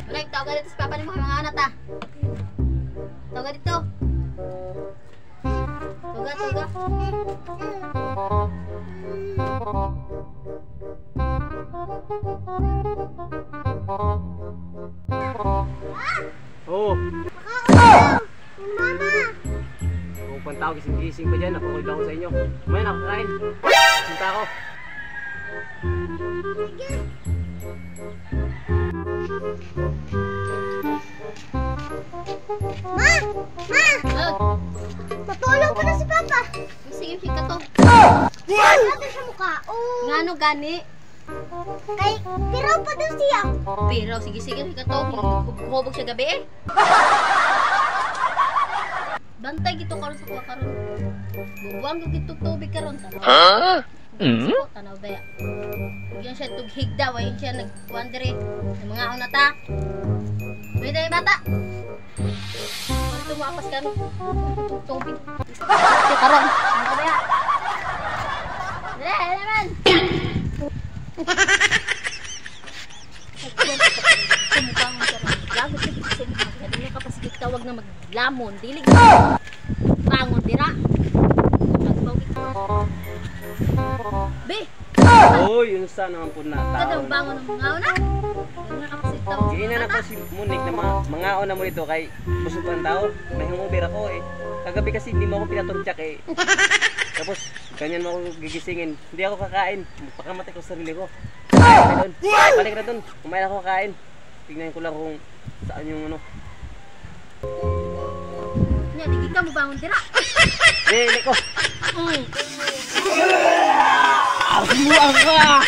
Like, tawag dito sa papa ni mga anak ta. Tawag dito. Tawag. Oo. Mama! Kung pantao, gising-gising pa dyan. Nakukulit ako sa inyo. May nakakain. Sinta ako. Ma! Matulog ko na si Papa! Sige ka to. Ano siya mukha? Ngano gani? Kay, piraw pa daw siya. Pero sige ka to. Hubog siya gabi eh. Bantay gito karon sa kuha karon. Buwang yung gito tubig karon. Ha? Tanaw daya. Yan siya tughig daw. Ayun siya nag-wandere. Yung mga unata. May tayo bata. Tumapas kami. Tubig. Karon. Tanaw daya. Daya naman. Sumubangon ka rin. Lago siya dito sumubangon. Hindi niya kapasig tawag na maglamon. Dilig. Bangon dira. Be! Uy, yun sa naman po na tao. Kadang bangon ng mga una. Hindi niya kapasig tawag. Sige na na po si Munik na mga una mo ito kay busog ang tao. May hungubir ako eh. Kagabi kasi hindi mo ako pinatuntyak eh. Tapos, ganyan mo ako gigisingin. Hindi ako kakain. Pakamatay ko sa sarili ko. Balik na dun. Kumain ako kakain. Tignan ko lang kung saan yung ano. Nya, digig ka mo bangon dira. Hindi ko. Mm. Buang ka!